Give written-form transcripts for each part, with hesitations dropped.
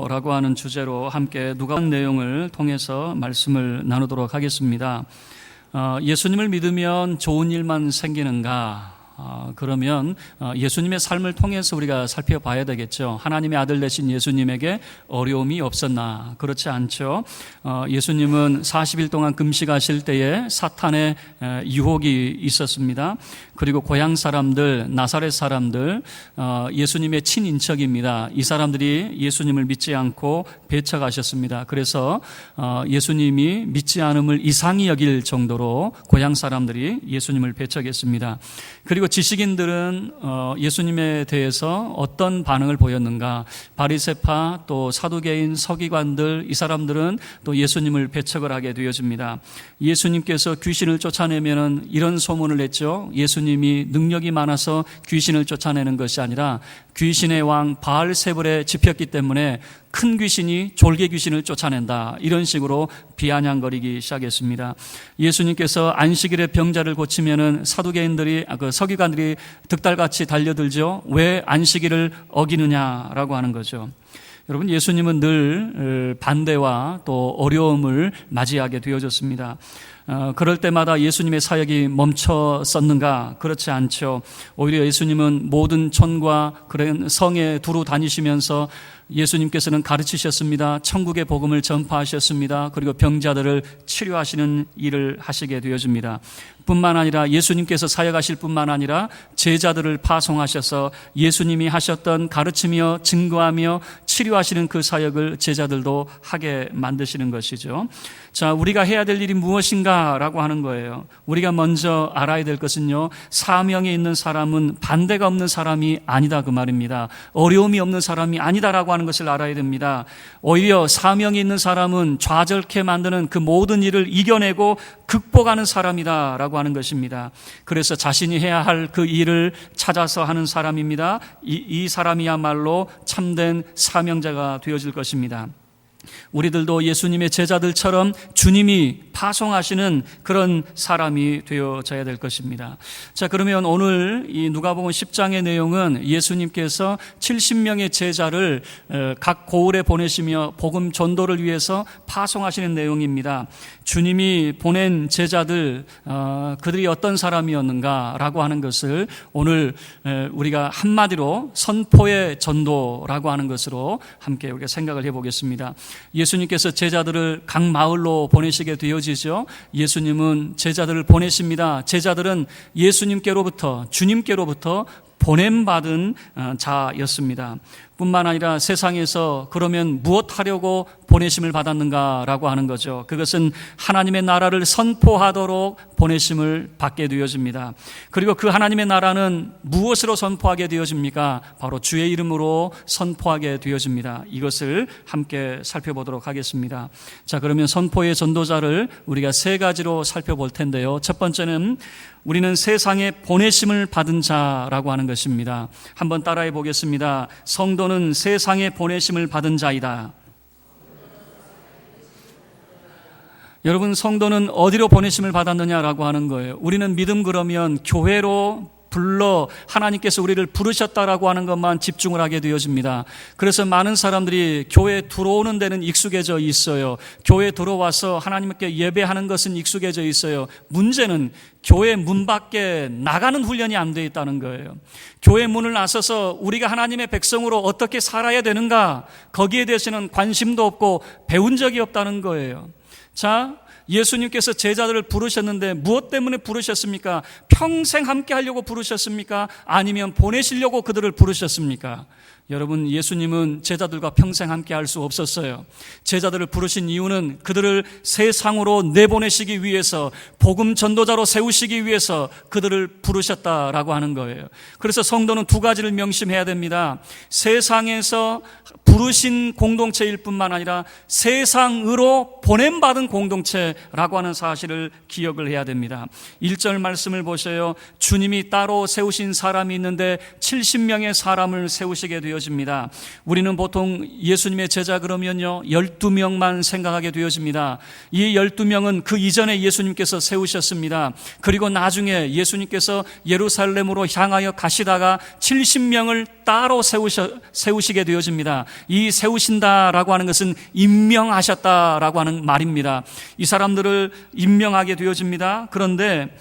믿음으로라고 하는 주제로 함께 누가복음 내용을 통해서 말씀을 나누도록 하겠습니다. 예수님을 믿으면 좋은 일만 생기는가? 그러면 예수님의 삶을 통해서 우리가 살펴봐야 되겠죠. 하나님의 아들 되신 예수님에게 어려움이 없었나? 그렇지 않죠. 예수님은 40일 동안 금식하실 때에 사탄의 유혹이 있었습니다. 그리고 고향 사람들, 나사렛 사람들, 예수님의 친인척입니다. 이 사람들이 예수님을 믿지 않고 배척하셨습니다. 그래서 예수님이 믿지 않음을 이상히 여길 정도로 고향 사람들이 예수님을 배척했습니다. 그리고 지식인들은 예수님에 대해서 어떤 반응을 보였는가? 바리새파, 또 사두개인, 서기관들, 이 사람들은 또 예수님을 배척을 하게 되어집니다. 예수님께서 귀신을 쫓아내면은 이런 소문을 냈죠. 예수님이 능력이 많아서 귀신을 쫓아내는 것이 아니라 귀신의 왕 바알세불에 집혔기 때문에 큰 귀신이 졸개 귀신을 쫓아낸다, 이런 식으로 비아냥거리기 시작했습니다. 예수님께서 안식일에 병자를 고치면은 사두개인들이, 서기관들이 득달같이 달려들죠. 왜 안식일을 어기느냐라고 하는 거죠. 여러분, 예수님은 늘 반대와 또 어려움을 맞이하게 되어졌습니다. 그럴 때마다 예수님의 사역이 멈췄었는가? 그렇지 않죠. 오히려 예수님은 모든 촌과 그런 성에 두루 다니시면서 예수님께서는 가르치셨습니다. 천국의 복음을 전파하셨습니다. 그리고 병자들을 치료하시는 일을 하시게 되어집니다. 뿐만 아니라 예수님께서 사역하실 뿐만 아니라 제자들을 파송하셔서 예수님이 하셨던 가르치며 증거하며 치료하시는 그 사역을 제자들도 하게 만드시는 것이죠. 자, 우리가 해야 될 일이 무엇인가 라고 하는 거예요. 우리가 먼저 알아야 될 것은요, 사명에 있는 사람은 반대가 없는 사람이 아니다, 그 말입니다. 어려움이 없는 사람이 아니다라고 하는 것을 알아야 됩니다. 오히려 사명이 있는 사람은 좌절케 만드는 그 모든 일을 이겨내고 극복하는 사람이다라고 하는 것입니다. 그래서 자신이 해야 할 그 일을 찾아서 하는 사람입니다. 이 사람이야말로 참된 사명자가 되어질 것입니다. 우리들도 예수님의 제자들처럼 주님이 파송하시는 그런 사람이 되어져야 될 것입니다. 자, 그러면 오늘 이 누가복음 10장의 내용은 예수님께서 70명의 제자를 각 고을에 보내시며 복음 전도를 위해서 파송하시는 내용입니다. 주님이 보낸 제자들, 그들이 어떤 사람이었는가라고 하는 것을 오늘 우리가 한마디로 선포의 전도라고 하는 것으로 함께 우리가 생각을 해보겠습니다. 예수님께서 제자들을 각 마을로 보내시게 되어지죠. 예수님은 제자들을 보내십니다. 제자들은 예수님께로부터, 주님께로부터 보냄받은 자였습니다. 뿐만 아니라 세상에서 그러면 무엇 하려고 보내심을 받았는가라고 하는 거죠. 그것은 하나님의 나라를 선포하도록 보내심을 받게 되어집니다. 그리고 그 하나님의 나라는 무엇으로 선포하게 되어집니까? 바로 주의 이름으로 선포하게 되어집니다. 이것을 함께 살펴보도록 하겠습니다. 자, 그러면 선포의 전도자를 우리가 세 가지로 살펴볼 텐데요. 첫 번째는 우리는 세상에 보내심을 받은 자라고 하는 것입니다. 한번 따라해 보겠습니다. 성도는 세상에 보내심을 받은 자이다. 여러분, 성도는 어디로 보내심을 받았느냐라고 하는 거예요. 우리는 믿음 그러면 교회로 불러 하나님께서 우리를 부르셨다라고 하는 것만 집중을 하게 되어집니다. 그래서 많은 사람들이 교회에 들어오는 데는 익숙해져 있어요. 교회에 들어와서 하나님께 예배하는 것은 익숙해져 있어요. 문제는 교회 문 밖에 나가는 훈련이 안 돼 있다는 거예요. 교회 문을 나서서 우리가 하나님의 백성으로 어떻게 살아야 되는가, 거기에 대해서는 관심도 없고 배운 적이 없다는 거예요. 자, 예수님께서 제자들을 부르셨는데 무엇 때문에 부르셨습니까? 평생 함께 하려고 부르셨습니까? 아니면 보내시려고 그들을 부르셨습니까? 여러분, 예수님은 제자들과 평생 함께 할 수 없었어요. 제자들을 부르신 이유는 그들을 세상으로 내보내시기 위해서, 복음 전도자로 세우시기 위해서 그들을 부르셨다라고 하는 거예요. 그래서 성도는 두 가지를 명심해야 됩니다. 세상에서 부르신 공동체일 뿐만 아니라 세상으로 보냄받은 공동체라고 하는 사실을 기억을 해야 됩니다. 1절 말씀을 보세요. 주님이 따로 세우신 사람이 있는데 70명의 사람을 세우시게 되어집니다. 우리는 보통 예수님의 제자 그러면요 12명만 생각하게 되어집니다. 이 12명은 그 이전에 예수님께서 세우셨습니다. 그리고 나중에 예수님께서 예루살렘으로 향하여 가시다가 70명을 따로 세우시게 되어집니다. 이 세우신다라고 하는 것은 임명하셨다라고 하는 말입니다. 이 사람들을 임명하게 되어집니다. 그런데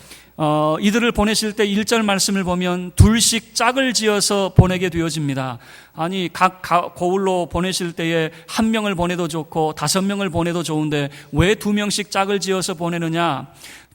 이들을 보내실 때 1절 말씀을 보면 둘씩 짝을 지어서 보내게 되어집니다. 아니, 각 고을로 보내실 때에 1명을 보내도 좋고 5명을 보내도 좋은데 왜 2명씩 짝을 지어서 보내느냐?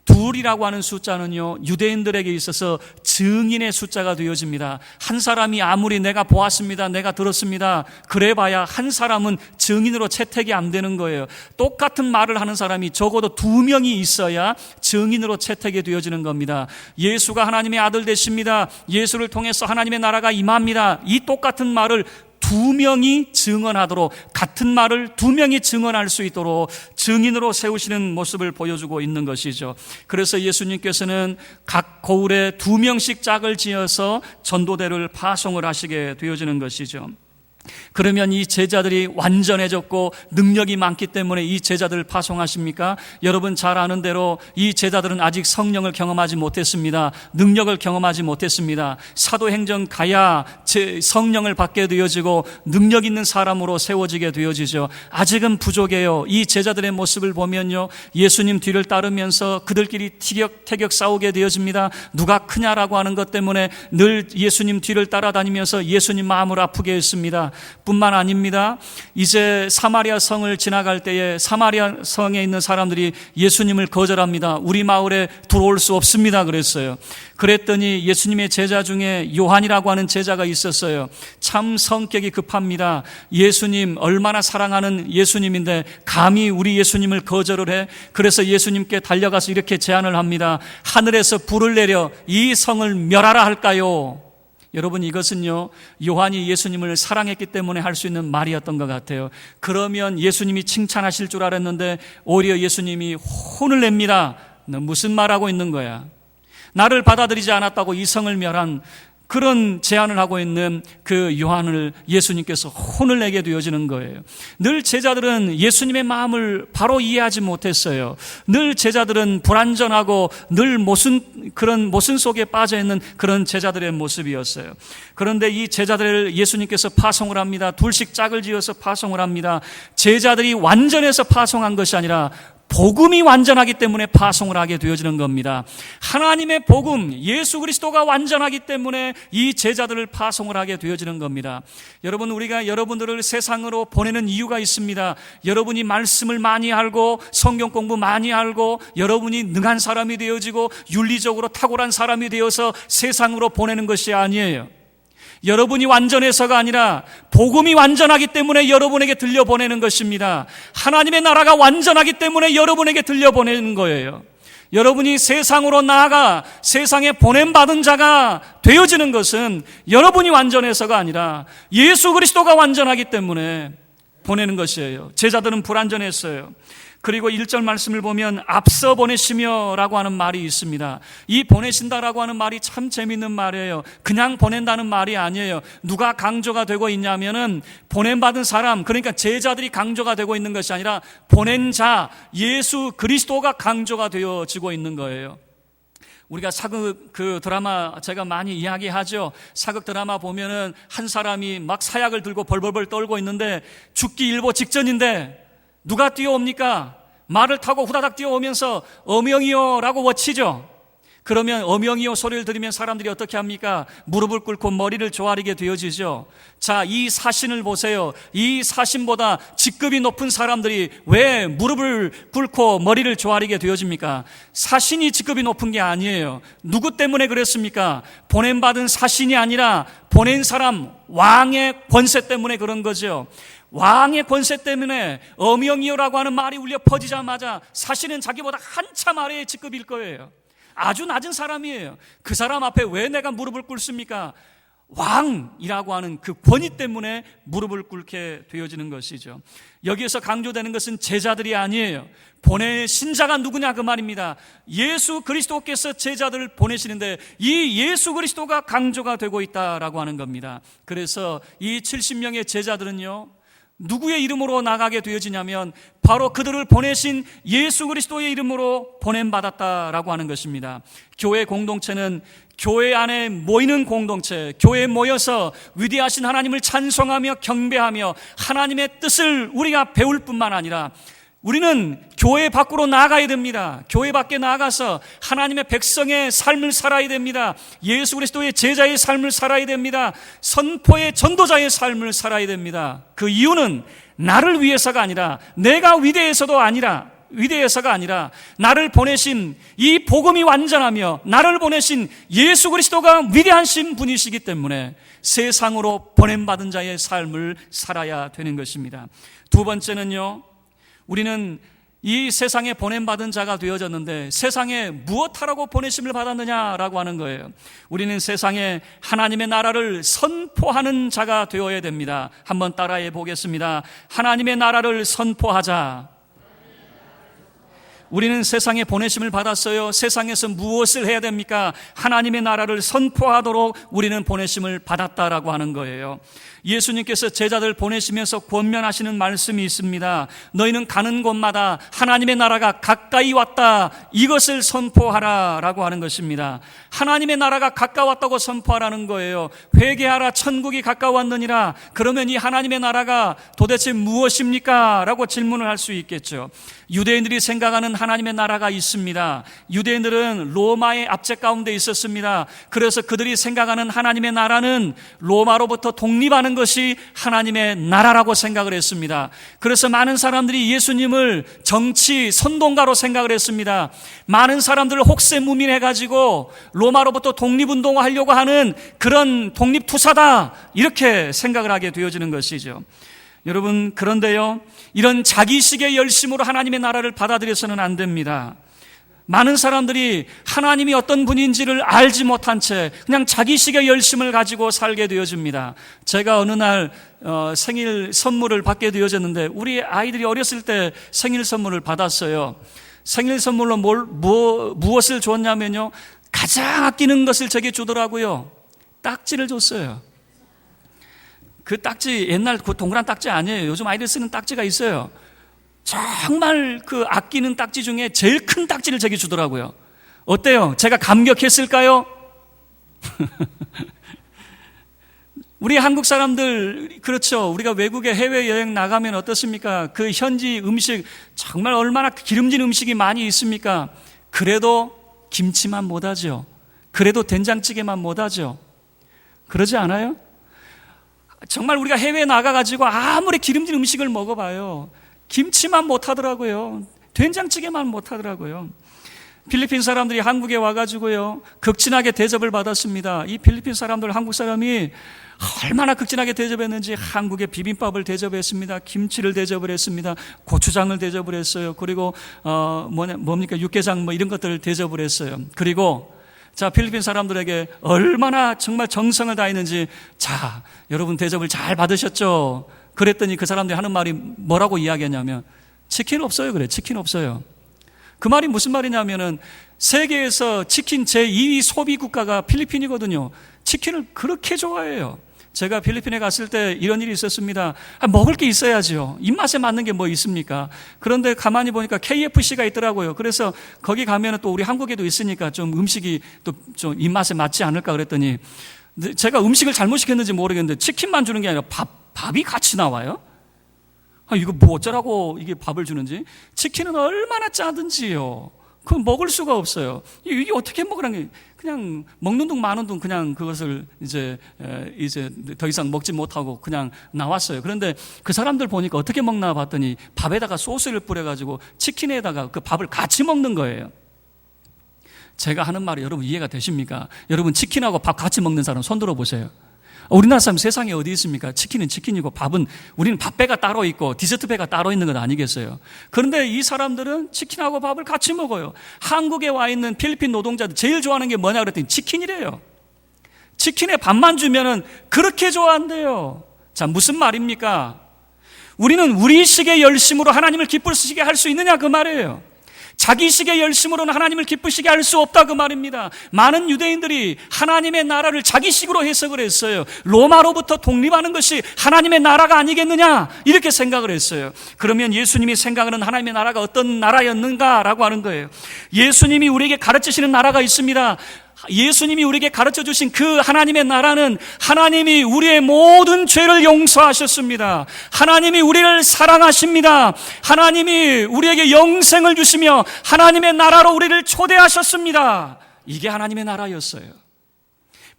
둘이라고 하는 숫자는요, 유대인들에게 있어서 증인의 숫자가 되어집니다. 한 사람이 아무리 내가 보았습니다, 내가 들었습니다, 그래봐야 한 사람은 증인으로 채택이 안 되는 거예요. 똑같은 말을 하는 사람이 적어도 2명이 있어야 증인으로 채택이 되어지는 겁니다. 예수가 하나님의 아들 되십니다, 예수를 통해서 하나님의 나라가 임합니다, 이 똑같은 말을 2명이 증언하도록, 같은 말을 2명이 증언할 수 있도록 증인으로 세우시는 모습을 보여주고 있는 것이죠. 그래서 예수님께서는 각 고을에 2명씩 짝을 지어서 전도대를 파송을 하시게 되어지는 것이죠. 그러면 이 제자들이 완전해졌고 능력이 많기 때문에 이 제자들을 파송하십니까? 여러분 잘 아는 대로 이 제자들은 아직 성령을 경험하지 못했습니다. 능력을 경험하지 못했습니다. 사도행전 가야 성령을 받게 되어지고 능력 있는 사람으로 세워지게 되어지죠. 아직은 부족해요. 이 제자들의 모습을 보면요, 예수님 뒤를 따르면서 그들끼리 티격태격 싸우게 되어집니다. 누가 크냐라고 하는 것 때문에 늘 예수님 뒤를 따라다니면서 예수님 마음을 아프게 했습니다. 뿐만 아닙니다. 이제 사마리아 성을 지나갈 때에 사마리아 성에 있는 사람들이 예수님을 거절합니다. 우리 마을에 들어올 수 없습니다 그랬어요. 그랬더니 예수님의 제자 중에 요한이라고 하는 제자가 있었어요. 참 성격이 급합니다. 예수님, 얼마나 사랑하는 예수님인데 감히 우리 예수님을 거절을 해? 그래서 예수님께 달려가서 이렇게 제안을 합니다. 하늘에서 불을 내려 이 성을 멸하라 할까요? 여러분, 이것은요, 요한이 예수님을 사랑했기 때문에 할 수 있는 말이었던 것 같아요. 그러면 예수님이 칭찬하실 줄 알았는데 오히려 예수님이 혼을 냅니다. 너 무슨 말하고 있는 거야? 나를 받아들이지 않았다고 이 성을 멸한, 그런 제안을 하고 있는 그 요한을 예수님께서 혼을 내게 되어지는 거예요. 늘 제자들은 예수님의 마음을 바로 이해하지 못했어요. 늘 제자들은 불완전하고 늘 그런 모순 속에 빠져있는 그런 제자들의 모습이었어요. 그런데 이 제자들을 예수님께서 파송을 합니다. 둘씩 짝을 지어서 파송을 합니다. 제자들이 완전해서 파송한 것이 아니라 복음이 완전하기 때문에 파송을 하게 되어지는 겁니다. 하나님의 복음, 예수 그리스도가 완전하기 때문에 이 제자들을 파송을 하게 되어지는 겁니다. 여러분, 우리가 여러분들을 세상으로 보내는 이유가 있습니다. 여러분이 말씀을 많이 알고 성경 공부 많이 알고 여러분이 능한 사람이 되어지고 윤리적으로 탁월한 사람이 되어서 세상으로 보내는 것이 아니에요. 여러분이 완전해서가 아니라 복음이 완전하기 때문에 여러분에게 들려보내는 것입니다. 하나님의 나라가 완전하기 때문에 여러분에게 들려보내는 거예요. 여러분이 세상으로 나아가 세상에 보냄받은 자가 되어지는 것은 여러분이 완전해서가 아니라 예수 그리스도가 완전하기 때문에 보내는 것이에요. 제자들은 불완전했어요. 그리고 1절 말씀을 보면 앞서 보내시며 라고 하는 말이 있습니다. 이 보내신다라고 하는 말이 참 재밌는 말이에요. 그냥 보낸다는 말이 아니에요. 누가 강조가 되고 있냐면은 보냄받은 사람, 그러니까 제자들이 강조가 되고 있는 것이 아니라 보낸 자, 예수 그리스도가 강조가 되어지고 있는 거예요. 우리가 사극 드라마 제가 많이 이야기하죠. 사극 드라마 보면은 한 사람이 막 사약을 들고 벌벌벌 떨고 있는데 죽기 일보 직전인데 누가 뛰어옵니까? 말을 타고 후다닥 뛰어오면서 어명이요 라고 외치죠. 그러면 어명이요 소리를 들으면 사람들이 어떻게 합니까? 무릎을 꿇고 머리를 조아리게 되어지죠. 자, 이 사신을 보세요. 이 사신보다 직급이 높은 사람들이 왜 무릎을 꿇고 머리를 조아리게 되어집니까? 사신이 직급이 높은 게 아니에요. 누구 때문에 그랬습니까? 보냄받은 사신이 아니라 보낸 사람, 왕의 권세 때문에 그런 거죠. 왕의 권세 때문에 어명이요라고 하는 말이 울려 퍼지자마자 사실은 자기보다 한참 아래의 직급일 거예요. 아주 낮은 사람이에요. 그 사람 앞에 왜 내가 무릎을 꿇습니까? 왕이라고 하는 그 권위 때문에 무릎을 꿇게 되어지는 것이죠. 여기에서 강조되는 것은 제자들이 아니에요. 보내신 자가 누구냐 그 말입니다. 예수 그리스도께서 제자들을 보내시는데 이 예수 그리스도가 강조가 되고 있다라고 하는 겁니다. 그래서 이 70명의 제자들은요, 누구의 이름으로 나가게 되어지냐면 바로 그들을 보내신 예수 그리스도의 이름으로 보냄받았다라고 하는 것입니다. 교회 공동체는 교회 안에 모이는 공동체, 교회에 모여서 위대하신 하나님을 찬송하며 경배하며 하나님의 뜻을 우리가 배울 뿐만 아니라 우리는 교회 밖으로 나가야 됩니다. 교회 밖에 나가서 하나님의 백성의 삶을 살아야 됩니다. 예수 그리스도의 제자의 삶을 살아야 됩니다. 선포의 전도자의 삶을 살아야 됩니다. 그 이유는 나를 위해서가 아니라 내가 위대해서가 아니라 나를 보내신 이 복음이 완전하며 나를 보내신 예수 그리스도가 위대하신 분이시기 때문에 세상으로 보냄받은 자의 삶을 살아야 되는 것입니다. 두 번째는요, 우리는 이 세상에 보냄받은 자가 되어졌는데 세상에 무엇하라고 보내심을 받았느냐라고 하는 거예요. 우리는 세상에 하나님의 나라를 선포하는 자가 되어야 됩니다. 한번 따라해 보겠습니다. 하나님의 나라를 선포하자. 우리는 세상에 보내심을 받았어요. 세상에서 무엇을 해야 됩니까? 하나님의 나라를 선포하도록 우리는 보내심을 받았다라고 하는 거예요. 예수님께서 제자들 보내시면서 권면하시는 말씀이 있습니다. 너희는 가는 곳마다 하나님의 나라가 가까이 왔다, 이것을 선포하라라고 하는 것입니다. 하나님의 나라가 가까웠다고 선포하라는 거예요. 회개하라, 천국이 가까웠느니라. 그러면 이 하나님의 나라가 도대체 무엇입니까? 라고 질문을 할 수 있겠죠. 유대인들이 생각하는 하나님의 나라가 있습니다. 유대인들은 로마의 압제 가운데 있었습니다. 그래서 그들이 생각하는 하나님의 나라는 로마로부터 독립하는 것이 하나님의 나라라고 생각을 했습니다. 그래서 많은 사람들이 예수님을 정치 선동가로 생각을 했습니다. 많은 사람들을 혹세무민해가지고 로마로부터 독립운동을 하려고 하는 그런 독립투사다, 이렇게 생각을 하게 되어지는 것이죠. 여러분, 그런데요, 이런 자기식의 열심으로 하나님의 나라를 받아들여서는 안 됩니다. 많은 사람들이 하나님이 어떤 분인지를 알지 못한 채 그냥 자기식의 열심을 가지고 살게 되어집니다. 제가 어느 날 생일 선물을 받게 되어졌는데 우리 아이들이 어렸을 때 생일 선물을 받았어요. 생일 선물로 무엇을 줬냐면요, 가장 아끼는 것을 제게 주더라고요. 딱지를 줬어요. 그 딱지, 옛날 그 동그란 딱지 아니에요. 요즘 아이들 쓰는 딱지가 있어요. 정말 그 아끼는 딱지 중에 제일 큰 딱지를 제게 주더라고요. 어때요? 제가 감격했을까요? 우리 한국 사람들, 그렇죠. 우리가 외국에 해외여행 나가면 어떻습니까? 그 현지 음식, 정말 얼마나 기름진 음식이 많이 있습니까? 그래도 김치만 못하죠. 그래도 된장찌개만 못하죠. 그러지 않아요? 정말 우리가 해외에 나가가지고 아무리 기름진 음식을 먹어봐요, 김치만 못하더라고요. 된장찌개만 못하더라고요. 필리핀 사람들이 한국에 와가지고요, 극진하게 대접을 받았습니다. 이 필리핀 사람들, 한국 사람이 얼마나 극진하게 대접했는지 한국의 비빔밥을 대접했습니다. 김치를 대접을 했습니다. 고추장을 대접을 했어요. 그리고 뭡니까, 육개장 뭐 이런 것들을 대접을 했어요. 그리고 자, 필리핀 사람들에게 얼마나 정말 정성을 다했는지, 자, 여러분 대접을 잘 받으셨죠? 그랬더니 그 사람들이 하는 말이 뭐라고 이야기했냐면, 치킨 없어요. 그래, 치킨 없어요. 그 말이 무슨 말이냐면은 세계에서 치킨 제2위 소비 국가가 필리핀이거든요. 치킨을 그렇게 좋아해요. 제가 필리핀에 갔을 때 이런 일이 있었습니다. 먹을 게 있어야죠. 입맛에 맞는 게 뭐 있습니까? 그런데 가만히 보니까 KFC가 있더라고요. 그래서 거기 가면 또 우리 한국에도 있으니까 좀 음식이 또 좀 입맛에 맞지 않을까 그랬더니, 제가 음식을 잘못 시켰는지 모르겠는데 치킨만 주는 게 아니라 밥이 같이 나와요? 이거 뭐 어쩌라고 이게 밥을 주는지. 치킨은 얼마나 짜든지요, 그건 먹을 수가 없어요. 이게 어떻게 먹으라는 게, 그냥 먹는 둥 마는 둥 그냥 그것을 이제 더 이상 먹지 못하고 그냥 나왔어요. 그런데 그 사람들 보니까 어떻게 먹나 봤더니 밥에다가 소스를 뿌려가지고 치킨에다가 그 밥을 같이 먹는 거예요. 제가 하는 말이 여러분 이해가 되십니까? 여러분, 치킨하고 밥 같이 먹는 사람 손 들어보세요. 우리나라 사람 세상에 어디 있습니까? 치킨은 치킨이고 밥은, 우리는 밥배가 따로 있고 디저트배가 따로 있는 것 아니겠어요? 그런데 이 사람들은 치킨하고 밥을 같이 먹어요. 한국에 와 있는 필리핀 노동자들 제일 좋아하는 게 뭐냐 그랬더니 치킨이래요. 치킨에 밥만 주면은 그렇게 좋아한대요. 자, 무슨 말입니까? 우리는 우리식의 열심으로 하나님을 기쁘시게 할 수 있느냐 그 말이에요. 자기식의 열심으로는 하나님을 기쁘시게 할 수 없다 그 말입니다. 많은 유대인들이 하나님의 나라를 자기식으로 해석을 했어요. 로마로부터 독립하는 것이 하나님의 나라가 아니겠느냐 이렇게 생각을 했어요. 그러면 예수님이 생각하는 하나님의 나라가 어떤 나라였는가라고 하는 거예요. 예수님이 우리에게 가르치시는 나라가 있습니다. 예수님이 우리에게 가르쳐 주신 그 하나님의 나라는 하나님이 우리의 모든 죄를 용서하셨습니다. 하나님이 우리를 사랑하십니다. 하나님이 우리에게 영생을 주시며 하나님의 나라로 우리를 초대하셨습니다. 이게 하나님의 나라였어요.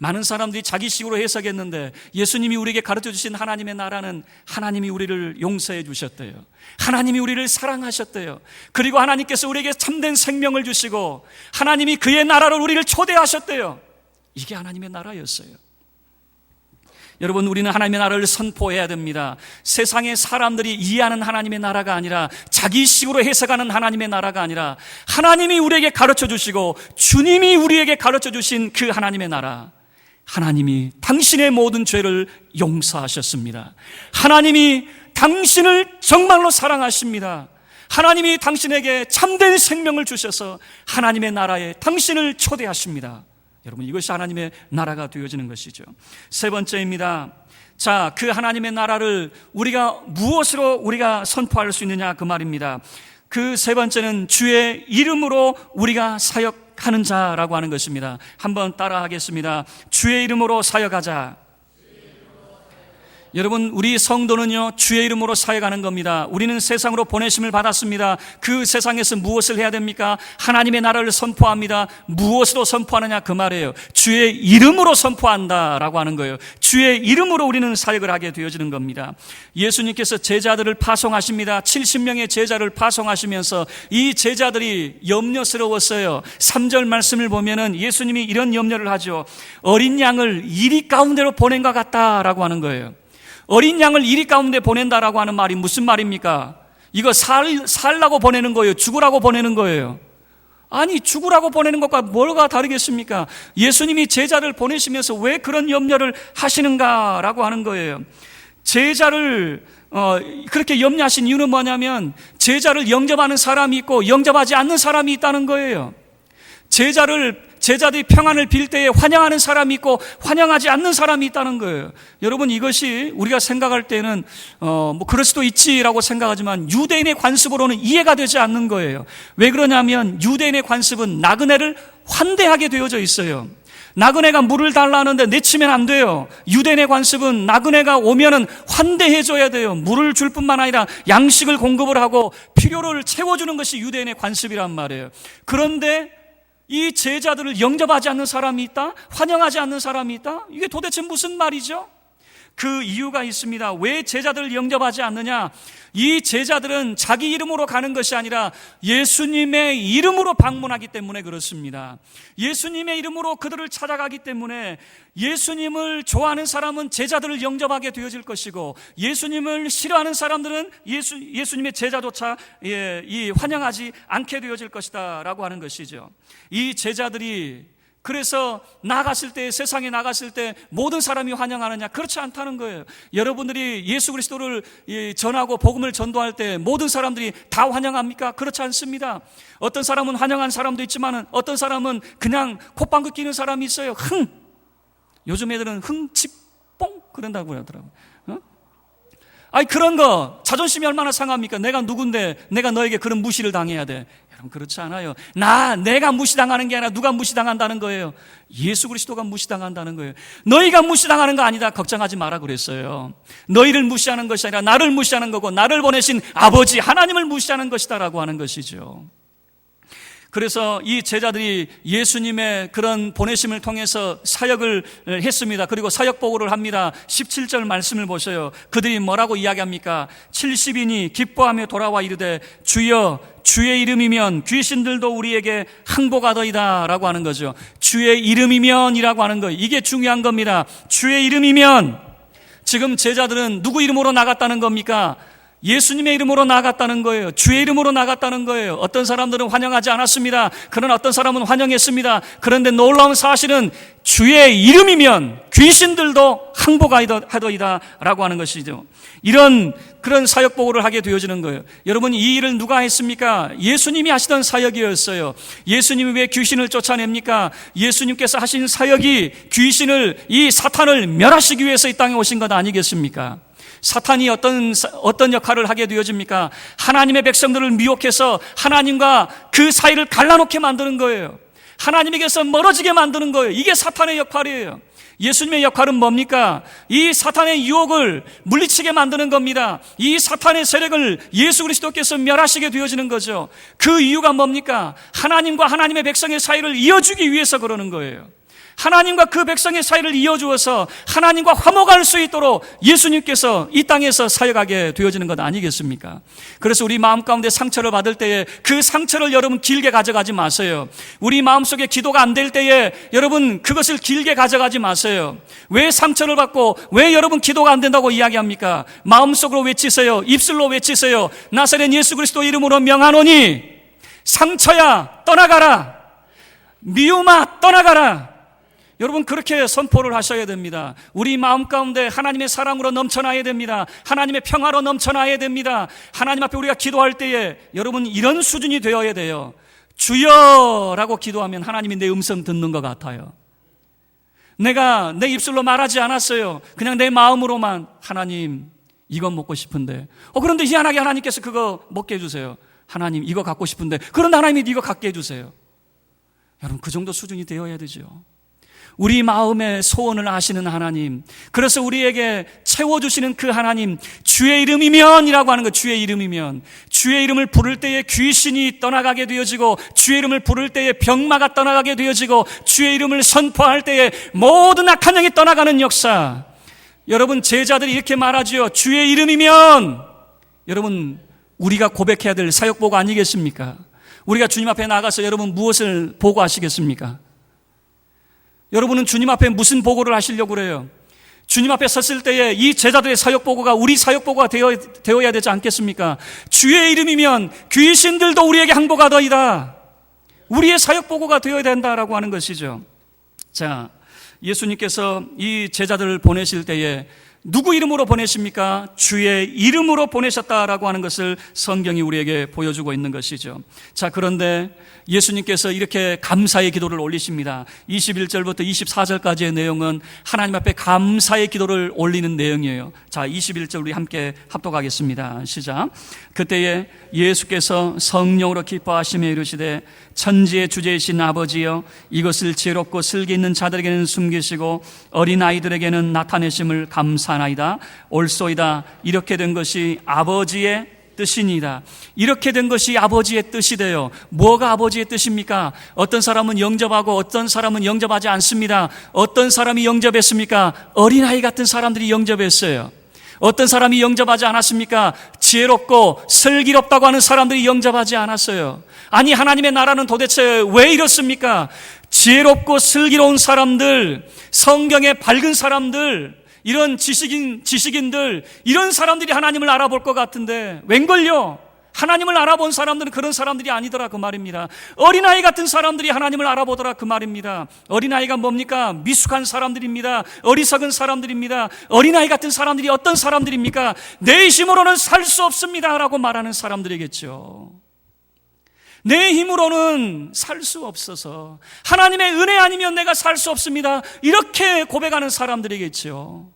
많은 사람들이 자기식으로 해석했는데 예수님이 우리에게 가르쳐 주신 하나님의 나라는 하나님이 우리를 용서해 주셨대요. 하나님이 우리를 사랑하셨대요. 그리고 하나님께서 우리에게 참된 생명을 주시고 하나님이 그의 나라로 우리를 초대하셨대요. 이게 하나님의 나라였어요. 여러분, 우리는 하나님의 나라를 선포해야 됩니다. 세상의 사람들이 이해하는 하나님의 나라가 아니라 자기식으로 해석하는 하나님의 나라가 아니라 하나님이 우리에게 가르쳐 주시고 주님이 우리에게 가르쳐 주신 그 하나님의 나라, 하나님이 당신의 모든 죄를 용서하셨습니다. 하나님이 당신을 정말로 사랑하십니다. 하나님이 당신에게 참된 생명을 주셔서 하나님의 나라에 당신을 초대하십니다. 여러분, 이것이 하나님의 나라가 되어지는 것이죠. 세 번째입니다. 자, 그 하나님의 나라를 우리가 무엇으로 우리가 선포할 수 있느냐 그 말입니다. 그 세 번째는 주의 이름으로 우리가 사역하는 자라고 하는 것입니다. 한번 따라 하겠습니다. 주의 이름으로 사역하자. 여러분, 우리 성도는요, 주의 이름으로 사역하는 겁니다. 우리는 세상으로 보내심을 받았습니다. 그 세상에서 무엇을 해야 됩니까? 하나님의 나라를 선포합니다. 무엇으로 선포하느냐 그 말이에요. 주의 이름으로 선포한다라고 하는 거예요. 주의 이름으로 우리는 사역을 하게 되어지는 겁니다. 예수님께서 제자들을 파송하십니다. 70명의 제자를 파송하시면서 이 제자들이 염려스러웠어요. 3절 말씀을 보면은 예수님이 이런 염려를 하죠. 어린 양을 이리 가운데로 보낸 것 같다라고 하는 거예요. 어린 양을 이리 가운데 보낸다라고 하는 말이 무슨 말입니까? 이거 살라고 보내는 거예요? 죽으라고 보내는 거예요? 아니, 죽으라고 보내는 것과 뭐가 다르겠습니까? 예수님이 제자를 보내시면서 왜 그런 염려를 하시는가라고 하는 거예요. 제자를 그렇게 염려하신 이유는 뭐냐면 제자를 영접하는 사람이 있고 영접하지 않는 사람이 있다는 거예요. 제자들이 평안을 빌 때에 환영하는 사람이 있고 환영하지 않는 사람이 있다는 거예요. 여러분, 이것이 우리가 생각할 때는 그럴 수도 있지라고 생각하지만 유대인의 관습으로는 이해가 되지 않는 거예요. 왜 그러냐면 유대인의 관습은 나그네를 환대하게 되어져 있어요. 나그네가 물을 달라는데 내치면 안 돼요. 유대인의 관습은 나그네가 오면은 환대해줘야 돼요. 물을 줄 뿐만 아니라 양식을 공급을 하고 필요를 채워주는 것이 유대인의 관습이란 말이에요. 그런데 이 제자들을 영접하지 않는 사람이 있다? 환영하지 않는 사람이 있다? 이게 도대체 무슨 말이죠? 그 이유가 있습니다. 왜 제자들을 영접하지 않느냐? 이 제자들은 자기 이름으로 가는 것이 아니라 예수님의 이름으로 방문하기 때문에 그렇습니다. 예수님의 이름으로 그들을 찾아가기 때문에 예수님을 좋아하는 사람은 제자들을 영접하게 되어질 것이고 예수님을 싫어하는 사람들은 예수님의 제자조차 환영하지 않게 되어질 것이다 라고 하는 것이죠. 이 제자들이 그래서 나갔을 때, 세상에 나갔을 때 모든 사람이 환영하느냐? 그렇지 않다는 거예요. 여러분들이 예수 그리스도를 전하고 복음을 전도할 때 모든 사람들이 다 환영합니까? 그렇지 않습니다. 어떤 사람은 환영한 사람도 있지만 어떤 사람은 그냥 콧방귀 끼는 사람이 있어요. 요즘 애들은 치뽕 그런다고 하더라고요. 아니, 그런 거 자존심이 얼마나 상합니까? 내가 누군데 내가 너에게 그런 무시를 당해야 돼? 여러분, 그렇지 않아요. 내가 무시당하는 게 아니라 누가 무시당한다는 거예요? 예수 그리스도가 무시당한다는 거예요. 너희가 무시당하는 거 아니다 걱정하지 마라 그랬어요. 너희를 무시하는 것이 아니라 나를 무시하는 거고 나를 보내신 아버지 하나님을 무시하는 것이다라고 하는 것이죠. 그래서 이 제자들이 예수님의 그런 보내심을 통해서 사역을 했습니다. 그리고 사역 보고를 합니다. 17절 말씀을 보세요. 그들이 뭐라고 이야기합니까? 70인이 기뻐하며 돌아와 이르되 주여 주의 이름이면 귀신들도 우리에게 항복하더이다 라고 하는 거죠. 주의 이름이면 이라고 하는 거, 이게 중요한 겁니다. 주의 이름이면. 지금 제자들은 누구 이름으로 나갔다는 겁니까? 예수님의 이름으로 나아갔다는 거예요. 주의 이름으로 나아갔다는 거예요. 어떤 사람들은 환영하지 않았습니다. 그러나 어떤 사람은 환영했습니다. 그런데 놀라운 사실은 주의 이름이면 귀신들도 항복하더이다 라고 하는 것이죠. 그런 사역 보고를 하게 되어지는 거예요. 여러분, 이 일을 누가 했습니까? 예수님이 하시던 사역이었어요. 예수님이 왜 귀신을 쫓아냅니까? 예수님께서 하신 사역이 이 사탄을 멸하시기 위해서 이 땅에 오신 것 아니겠습니까? 사탄이 어떤 역할을 하게 되어집니까? 하나님의 백성들을 미혹해서 하나님과 그 사이를 갈라놓게 만드는 거예요. 하나님에게서 멀어지게 만드는 거예요. 이게 사탄의 역할이에요. 예수님의 역할은 뭡니까? 이 사탄의 유혹을 물리치게 만드는 겁니다. 이 사탄의 세력을 예수 그리스도께서 멸하시게 되어지는 거죠. 그 이유가 뭡니까? 하나님과 하나님의 백성의 사이를 이어주기 위해서 그러는 거예요. 하나님과 그 백성의 사이를 이어주어서 하나님과 화목할 수 있도록 예수님께서 이 땅에서 사역하게 되어지는 것 아니겠습니까? 그래서 우리 마음 가운데 상처를 받을 때에 그 상처를 여러분 길게 가져가지 마세요. 우리 마음속에 기도가 안 될 때에 여러분 그것을 길게 가져가지 마세요. 왜 상처를 받고 왜 여러분 기도가 안 된다고 이야기합니까? 마음속으로 외치세요. 입술로 외치세요. 나사렛 예수 그리스도 이름으로 명하노니 상처야 떠나가라. 미움아 떠나가라. 여러분 그렇게 선포를 하셔야 됩니다. 우리 마음 가운데 하나님의 사랑으로 넘쳐나야 됩니다. 하나님의 평화로 넘쳐나야 됩니다. 하나님 앞에 우리가 기도할 때에 여러분 이런 수준이 되어야 돼요. 주여라고 기도하면 하나님이 내 음성 듣는 것 같아요. 내가 내 입술로 말하지 않았어요. 그냥 내 마음으로만 하나님 이건 먹고 싶은데 그런데 희한하게 하나님께서 그거 먹게 해주세요. 하나님 이거 갖고 싶은데 그런데 하나님이 이거 갖게 해주세요. 여러분 그 정도 수준이 되어야 되죠. 우리 마음의 소원을 아시는 하나님, 그래서 우리에게 채워주시는 그 하나님, 주의 이름이면이라고 하는 것. 주의 이름이면, 주의 이름을 부를 때에 귀신이 떠나가게 되어지고, 주의 이름을 부를 때에 병마가 떠나가게 되어지고, 주의 이름을 선포할 때에 모든 악한 영이 떠나가는 역사. 여러분 제자들이 이렇게 말하지요. 주의 이름이면. 여러분 우리가 고백해야 될 사역보고 아니겠습니까? 우리가 주님 앞에 나가서 여러분 무엇을 보고하시겠습니까? 여러분은 주님 앞에 무슨 보고를 하시려고 그래요? 주님 앞에 섰을 때에 이 제자들의 사역 보고가 우리 사역 보고가 되어야 되지 않겠습니까? 주의 이름이면 귀신들도 우리에게 항복하더이다. 우리의 사역 보고가 되어야 된다라고 하는 것이죠. 자, 예수님께서 이 제자들을 보내실 때에 누구 이름으로 보내십니까? 주의 이름으로 보내셨다라고 하는 것을 성경이 우리에게 보여주고 있는 것이죠. 자, 그런데 예수님께서 이렇게 감사의 기도를 올리십니다. 21절부터 24절까지의 내용은 하나님 앞에 감사의 기도를 올리는 내용이에요. 자, 21절 우리 함께 합독하겠습니다. 시작. 그때에 예수께서 성령으로 기뻐하시며 이르시되 천지의 주제이신 아버지여, 이것을 지혜롭고 슬기 있는 자들에게는 숨기시고 어린아이들에게는 나타내심을 감사하나이다. 옳소이다. 이렇게 된 것이 아버지의 뜻이니이다. 이렇게 된 것이 아버지의 뜻이 돼요. 뭐가 아버지의 뜻입니까? 어떤 사람은 영접하고 어떤 사람은 영접하지 않습니다. 어떤 사람이 영접했습니까? 어린아이 같은 사람들이 영접했어요. 어떤 사람이 영접하지 않았습니까? 지혜롭고 슬기롭다고 하는 사람들이 영접하지 않았어요. 아니, 하나님의 나라는 도대체 왜 이렇습니까? 지혜롭고 슬기로운 사람들, 성경에 밝은 사람들, 이런 지식인들, 이런 사람들이 하나님을 알아볼 것 같은데 웬걸요? 하나님을 알아본 사람들은 그런 사람들이 아니더라 그 말입니다. 어린아이 같은 사람들이 하나님을 알아보더라 그 말입니다. 어린아이가 뭡니까? 미숙한 사람들입니다. 어리석은 사람들입니다. 어린아이 같은 사람들이 어떤 사람들입니까? 내 힘으로는 살 수 없습니다 라고 말하는 사람들이겠죠. 내 힘으로는 살 수 없어서, 하나님의 은혜 아니면 내가 살 수 없습니다, 이렇게 고백하는 사람들이겠죠.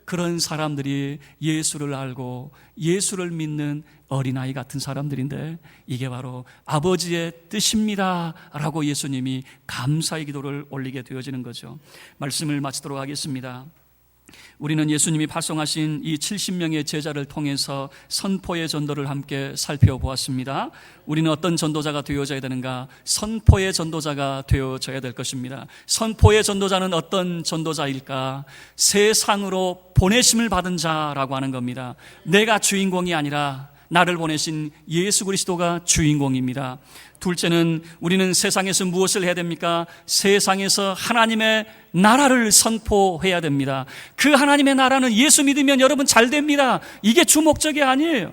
그런 사람들이 예수를 알고 예수를 믿는 어린아이 같은 사람들인데, 이게 바로 아버지의 뜻입니다 라고 예수님이 감사의 기도를 올리게 되어지는 거죠. 말씀을 마치도록 하겠습니다. 우리는 예수님이 발송하신 이 70명의 제자를 통해서 선포의 전도를 함께 살펴보았습니다. 우리는 어떤 전도자가 되어져야 되는가? 선포의 전도자가 되어져야 될 것입니다. 선포의 전도자는 어떤 전도자일까? 세상으로 보내심을 받은 자라고 하는 겁니다. 내가 주인공이 아니라 나를 보내신 예수 그리스도가 주인공입니다. 둘째는 우리는 세상에서 무엇을 해야 됩니까? 세상에서 하나님의 나라를 선포해야 됩니다. 그 하나님의 나라는 예수 믿으면 여러분 잘 됩니다. 이게 주 목적이 아니에요.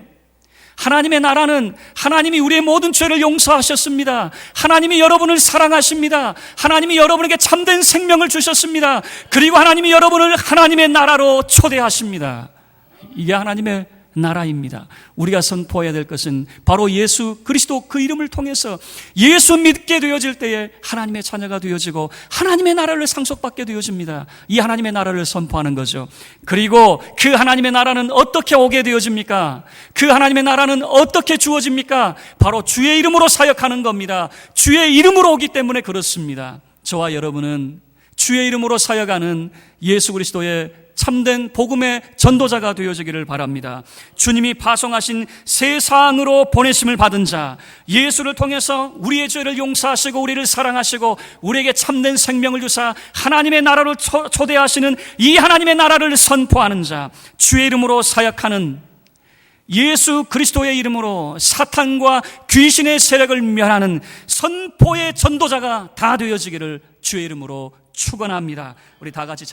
하나님의 나라는 하나님이 우리의 모든 죄를 용서하셨습니다. 하나님이 여러분을 사랑하십니다. 하나님이 여러분에게 참된 생명을 주셨습니다. 그리고 하나님이 여러분을 하나님의 나라로 초대하십니다. 이게 하나님의 나라입니다. 우리가 선포해야 될 것은 바로 예수 그리스도 그 이름을 통해서 예수 믿게 되어질 때에 하나님의 자녀가 되어지고 하나님의 나라를 상속받게 되어집니다. 이 하나님의 나라를 선포하는 거죠. 그리고 그 하나님의 나라는 어떻게 오게 되어집니까? 그 하나님의 나라는 어떻게 주어집니까? 바로 주의 이름으로 사역하는 겁니다. 주의 이름으로 오기 때문에 그렇습니다. 저와 여러분은 주의 이름으로 사역하는 예수 그리스도의 참된 복음의 전도자가 되어지기를 바랍니다. 주님이 파송하신 세상으로 보내심을 받은 자, 예수를 통해서 우리의 죄를 용서하시고 우리를 사랑하시고 우리에게 참된 생명을 주사 하나님의 나라를 초대하시는 이 하나님의 나라를 선포하는 자, 주의 이름으로 사역하는 예수 그리스도의 이름으로 사탄과 귀신의 세력을 멸하는 선포의 전도자가 다 되어지기를 주의 이름으로 축원합니다. 우리 다 같이